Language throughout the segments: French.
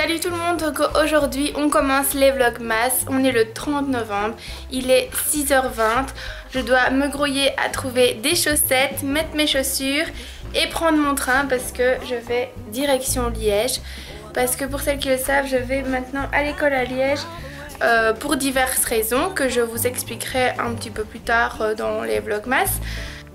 Salut tout le monde, donc aujourd'hui on commence les vlogmas, on est le 30 novembre, il est 6h20, je dois me grouiller à trouver des chaussettes, mettre mes chaussures et prendre mon train parce que je vais direction Liège. Parce que pour celles qui le savent, je vais maintenant à l'école à Liège pour diverses raisons que je vous expliquerai un petit peu plus tard dans les vlogmas.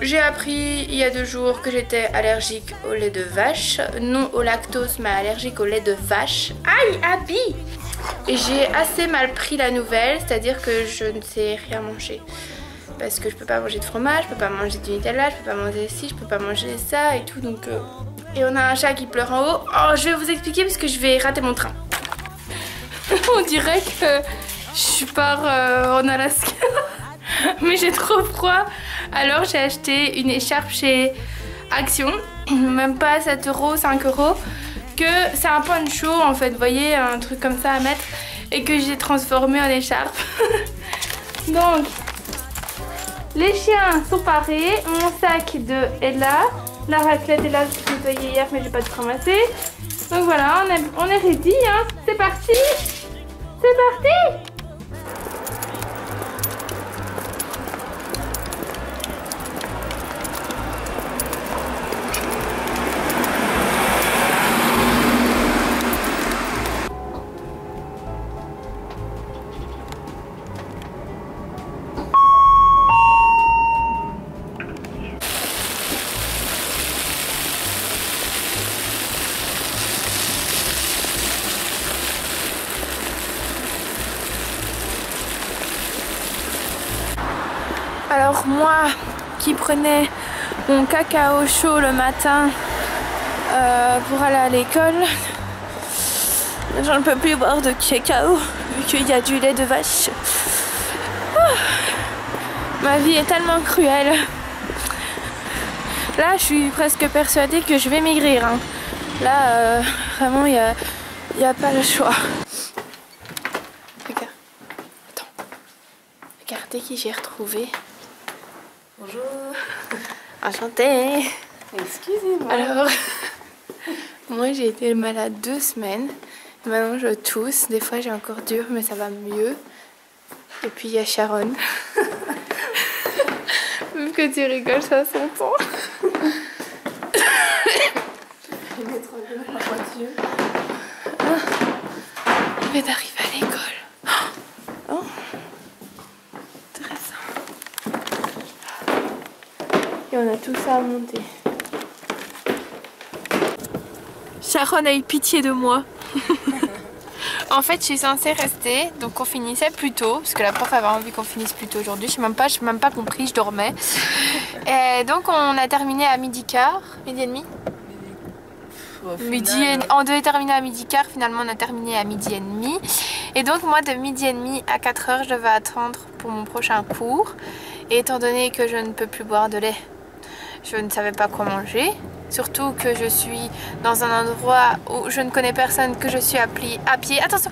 J'ai appris il y a 2 jours que j'étais allergique au lait de vache, non au lactose mais allergique au lait de vache. Aïe, Abby! Et j'ai assez mal pris la nouvelle, c'est-à-dire que je ne sais rien manger. Parce que je peux pas manger de fromage, je peux pas manger du Nutella, je peux pas manger ci, je peux pas manger ça et tout donc... Et on a un chat qui pleure en haut. Oh, je vais vous expliquer parce que je vais rater mon train. On dirait que je pars en Alaska. Mais j'ai trop froid. Alors j'ai acheté une écharpe chez Action. Même pas 7 €, 5 €. Que c'est un poncho en fait, vous voyez, un truc comme ça à mettre. Et que j'ai transformé en écharpe. Donc, les chiens sont parés. Mon sac est là. La raclette est là, je l'ai nettoyée hier mais j'ai pas tout ramassé. Donc voilà, on est ready, hein. C'est parti. C'est parti. Alors moi qui prenais mon cacao chaud le matin pour aller à l'école, je ne peux plus boire de cacao vu qu'il y a du lait de vache. Ma vie est tellement cruelle. Là je suis presque persuadée que je vais maigrir, hein. Là vraiment il n'y a pas le choix. Regarde. Attends. Regardez qui j'ai retrouvé. Bonjour. Enchantée. Excusez-moi. Alors, moi j'ai été malade 2 semaines. Maintenant je tousse. Des fois j'ai encore dur mais ça va mieux. Et puis il y a Sharon. Même que tu rigoles, ça a son temps. Je vais mettre la voiture. Je vais d'arriver à l'école. Oh. Et on a tout ça à monter. Sharon a eu pitié de moi. En fait, je suis censée rester, donc on finissait plus tôt, parce que la prof avait envie qu'on finisse plus tôt aujourd'hui. Je n'ai même pas compris, je dormais. Et donc on a terminé à 12h15, midi et demi. On devait terminer à 12h15, finalement on a terminé à 12h30. Et donc moi de 12h30 à 4h, je devais attendre pour mon prochain cours. Et étant donné que je ne peux plus boire de lait, je ne savais pas quoi manger. Surtout que je suis dans un endroit où je ne connais personne, que je suis à pied. Attention!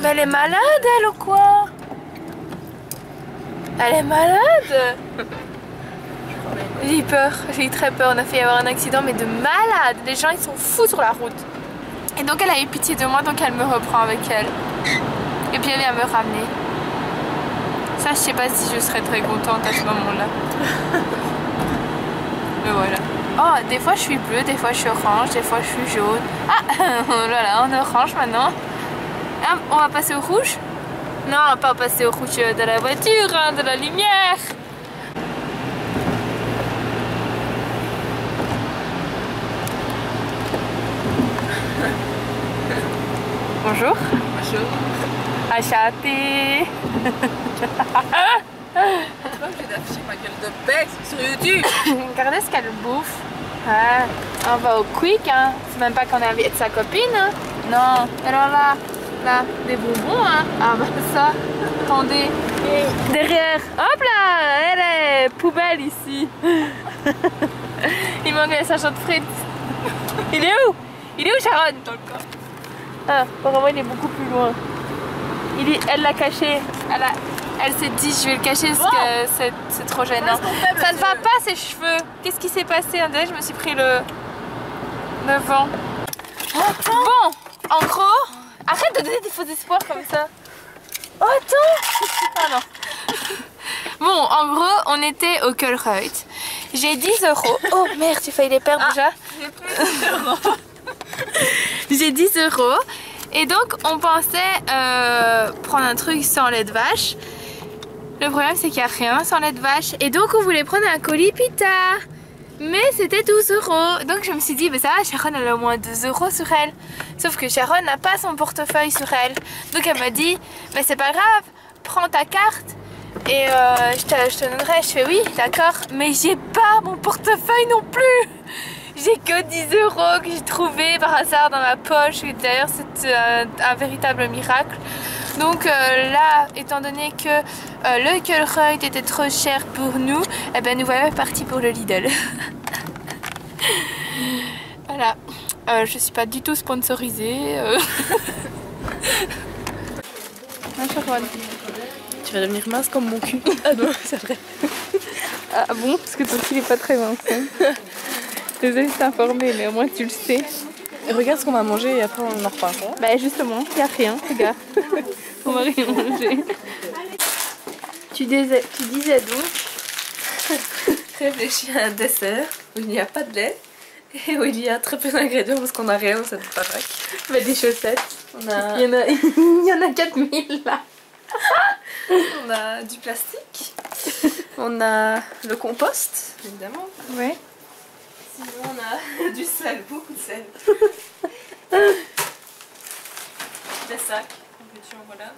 Mais elle est malade, elle, ou quoi? Elle est malade! J'ai eu peur, j'ai eu très peur. On a fait y avoir un accident, mais de malade! Les gens, ils sont fous sur la route. Et donc, elle a eu pitié de moi, donc elle me reprend avec elle. Et puis, elle vient me ramener. Ça, je sais pas si je serais très contente à ce moment-là. Mais voilà. Oh, des fois je suis bleue, des fois je suis orange, des fois je suis jaune. Ah, oh là là, on est orange maintenant. Ah, on va passer au rouge? Non, on va pas passer au rouge de la voiture, hein, de la lumière. Bonjour. Bonjour. Enchanté. Pourquoi j'ai d'afficher ma gueule de bec sur YouTube? Regardez ce qu'elle bouffe. Ah, on va au Quick, hein. C'est même pas qu'on a envie de sa copine, hein. Non. Alors là, des bonbons, hein. Ah bah ça, attendez. Et derrière, hop là, elle est poubelle ici. Il manque les sachets de frites. Il est où? Il est où, Sharon? Dans le corps. Ah, apparemment il est beaucoup plus loin. Elle l'a caché. Elle s'est dit je vais le cacher parce que c'est trop gênant. Ça ne va pas ses cheveux. Qu'est-ce qui s'est passé? Je me suis pris le vent. Bon, en donner des faux espoirs comme ça. Oh attends. Ah non. Bon, en gros, on était au Kulreuth. J'ai 10 €. Oh merde, j'ai failli les perdre déjà. J'ai plus 10 €. J'ai 10 €. Et donc, on pensait prendre un truc sans lait de vache. Le problème, c'est qu'il n'y a rien sans lait de vache. Et donc, on voulait prendre un colis pita. Mais c'était 12 €. Donc, je me suis dit, bah, ça va, Sharon, elle a au moins 2 € sur elle. Sauf que Sharon n'a pas son portefeuille sur elle. Donc, elle m'a dit, mais c'est pas grave, prends ta carte. Et je te donnerai. Je fais oui, d'accord. Mais j'ai pas mon portefeuille non plus. J'ai que 10 € que j'ai trouvé par hasard dans ma poche. Et d'ailleurs, c'est un véritable miracle. Donc là, étant donné que le Kulreuth était trop cher pour nous, eh ben, nous voilà partis pour le Lidl. Voilà. Je suis pas du tout sponsorisée. Tu vas devenir mince comme mon cul. Ah non, c'est vrai. Ah bon? Parce que ton cul est pas très mince. Hein. Désolée de t'informer, mais au moins tu le sais. Et regarde ce qu'on va manger et après on en reparlera. Bah justement, il n'y a rien, regarde. On va rien manger. Tu disais donc Réfléchis à un dessert où il n'y a pas de lait et où il y a très peu d'ingrédients parce qu'on n'a rien dans cette baraque. bah, des chaussettes. On a... Il y en a 4000 là. on a du plastique. On a le compost, évidemment. Ouais. Sinon on a du sel, beaucoup de sel. Des sacs, en veux-tu, en voilà.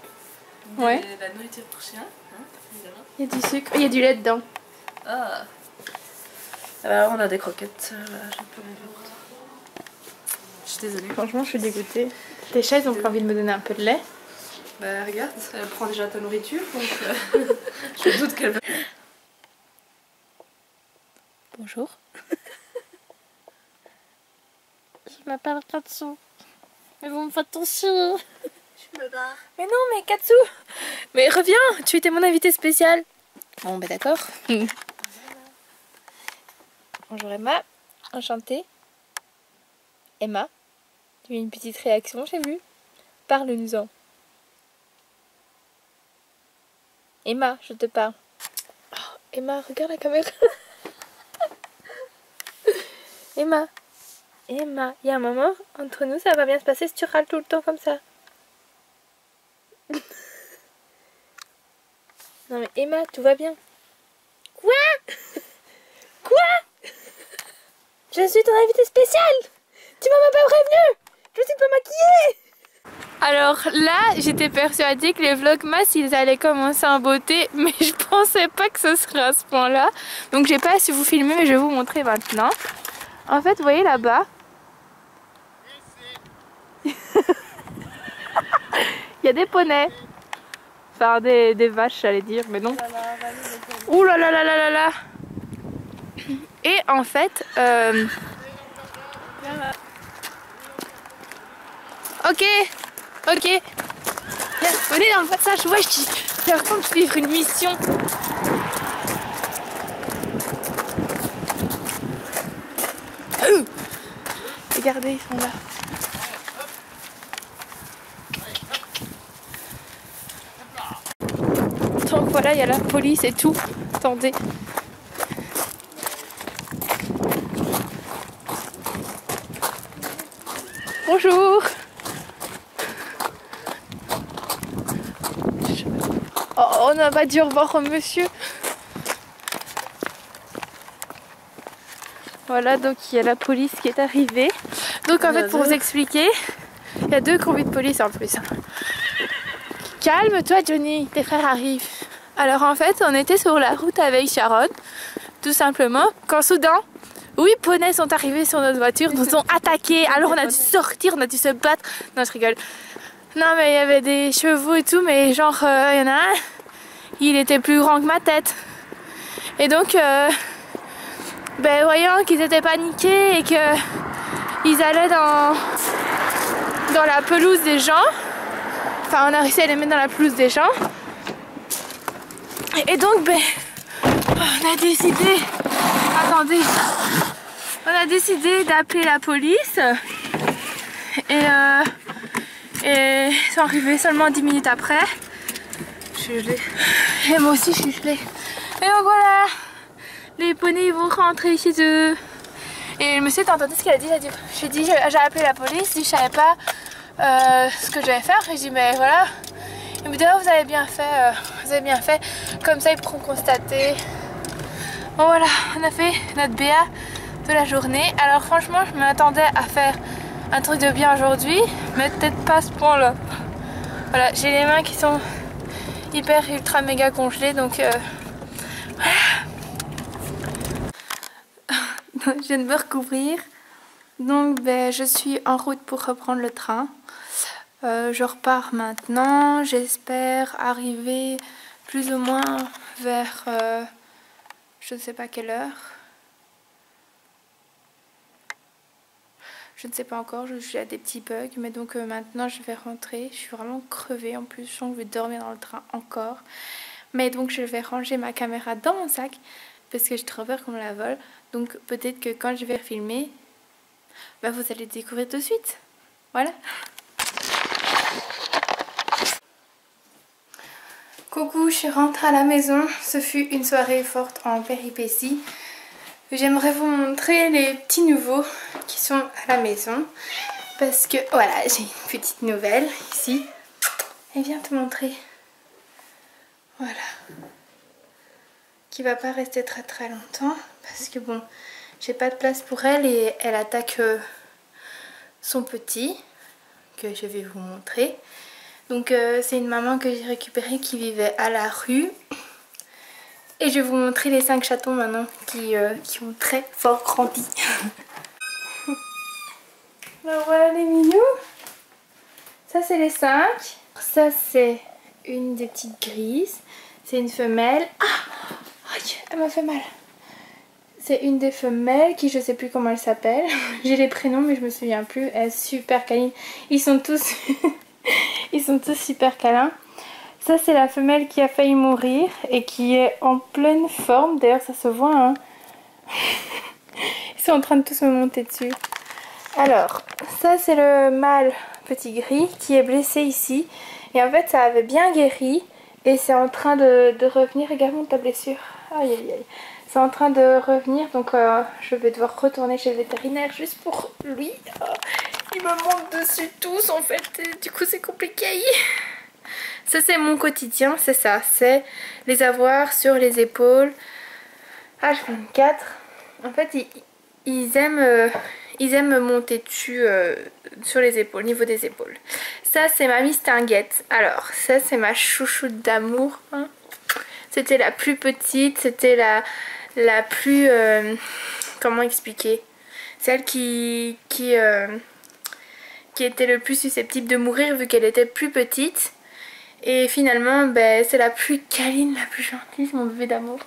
Ouais. La nourriture pour chien, hein, évidemment. Il y a du sucre, il y a du lait dedans. Ah. Alors on a des croquettes, j'ai pas envie de... Je suis désolée. Franchement, je suis dégoûtée. Tes chaises ont pas envie de me donner un peu de lait. Bah regarde, elle prend déjà ta nourriture, donc je doute qu'elle veut. Bonjour. Je m'appelle Katsu. Mais vous me faites attention. Je me barre. Mais non, mais Katsu. Mais reviens, tu étais mon invité spécial. Bon, bah d'accord. Bonjour Emma, enchantée. Emma, tu as une petite réaction, j'ai vu. Parle-nous-en. Emma, je te parle. Oh, Emma, regarde la caméra. Emma, Emma, il y a un moment, entre nous, ça va bien se passer si tu râles tout le temps comme ça. Non mais Emma, tout va bien. Quoi? Quoi? Je suis ton invité spécial. Tu m'as même pas prévenu. Je suis pas maquillée. Alors là, j'étais persuadée que les vlogmas, ils allaient commencer en beauté, mais je pensais pas que ce serait à ce point-là. Donc j'ai pas su vous filmer, mais je vais vous montrer maintenant. En fait, vous voyez là-bas, il y a des poneys. Enfin, des vaches, j'allais dire, mais non. Ouh là là là là là là. Et en fait, ok, ok. Viens, venez dans le passage. Ouais, j'ai l'impression de suivre une mission. Regardez, ils sont là. Donc voilà, il y a la police et tout. Attendez. Bonjour. Oh, on n'a pas dit au revoir au monsieur. Voilà, donc il y a la police qui est arrivée. Donc en fait, pour vous expliquer, il y a 2 combis de police en plus. Calme-toi Johnny, tes frères arrivent. Alors en fait, on était sur la route avec Sharon, tout simplement, quand soudain, 8 poneys sont arrivés sur notre voiture, nous ont attaqués. Alors on a dû sortir, on a dû se battre. Non, je rigole. Non, mais il y avait des chevaux et tout, mais genre, il y en a un, il était plus grand que ma tête. Et donc, ben, voyant qu'ils étaient paniqués et qu'ils allaient dans la pelouse des gens, enfin, on a réussi à les mettre dans la pelouse des gens. Et donc, ben, on a décidé, attendez, on a décidé d'appeler la police et sont arrivés seulement 10 minutes après. Je suis gelée. Et moi aussi je suis gelée. Et donc voilà, les poneys vont rentrer chez eux. Et le monsieur, t'as entendu ce qu'il a dit? J'ai appelé la police, je savais pas ce que je devais faire. Et je dis mais voilà. Il me dit oh, vous avez bien fait, comme ça ils pourront constater. Bon voilà, on a fait notre BA de la journée. Alors franchement je m'attendais à faire un truc de bien aujourd'hui, mais peut-être pas à ce point là. Voilà, j'ai les mains qui sont hyper ultra méga congelées, donc voilà. Je viens de me recouvrir, donc ben, je suis en route pour reprendre le train. Je repars maintenant, j'espère arriver plus ou moins vers je ne sais pas quelle heure. Je ne sais pas encore, je suis à des petits bugs, mais donc maintenant je vais rentrer. Je suis vraiment crevée en plus, je sens que je vais dormir dans le train encore. Mais donc je vais ranger ma caméra dans mon sac parce que j'ai trop peur qu'on me la vole. Donc peut-être que quand je vais filmer, bah, vous allez découvrir tout de suite. Voilà. Coucou, je rentre à la maison. Ce fut une soirée forte en péripéties. J'aimerais vous montrer les petits nouveaux qui sont à la maison. Parce que voilà, j'ai une petite nouvelle ici. Elle vient te montrer. Voilà. Qui va pas rester très longtemps. Parce que bon, j'ai pas de place pour elle et elle attaque son petit. Que je vais vous montrer. Donc c'est une maman que j'ai récupérée qui vivait à la rue. Et je vais vous montrer les 5 chatons maintenant qui ont très fort grandi. Alors voilà les mignons. Ça c'est les 5. Ça c'est une des petites grises. C'est une femelle. Ah, aïe, elle m'a fait mal. C'est une des femelles qui je sais plus comment elle s'appelle. J'ai les prénoms mais je me souviens plus. Elle est super câline. Ils sont tous... Ils sont tous super câlins. Ça c'est la femelle qui a failli mourir et qui est en pleine forme. D'ailleurs ça se voit hein. Ils sont en train de tous me monter dessus. Alors ça c'est le mâle petit gris qui est blessé ici. Et en fait ça avait bien guéri. Et c'est en train de revenir. Regarde ta blessure. Aïe aïe aïe. C'est en train de revenir. Donc je vais devoir retourner chez le vétérinaire juste pour lui. Ils me montent dessus tous en fait, et du coup c'est compliqué. Ça c'est mon quotidien, c'est ça, c'est les avoir sur les épaules. H24. En fait ils aiment me monter dessus sur les épaules, au niveau des épaules. Ça c'est ma mistinguette. Alors ça c'est ma chouchoute d'amour. Hein. C'était la plus petite, c'était la plus... comment expliquer? Celle qui était le plus susceptible de mourir vu qu'elle était plus petite. Et finalement ben, c'est la plus câline, la plus gentille, mon bébé d'amour.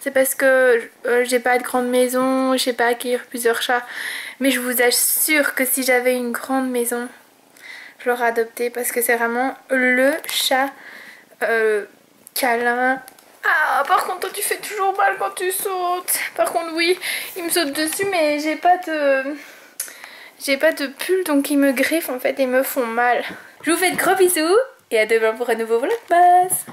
C'est parce que j'ai pas de grande maison, je sais pas accueillir plusieurs chats. Mais je vous assure que si j'avais une grande maison, je l'aurais adopté parce que c'est vraiment le chat câlin. Ah, par contre toi tu fais toujours mal quand tu sautes. Par contre oui, il me saute dessus mais j'ai pas de pull donc ils me griffent en fait et me font mal. Je vous fais de gros bisous et à demain pour un nouveau vlogmas.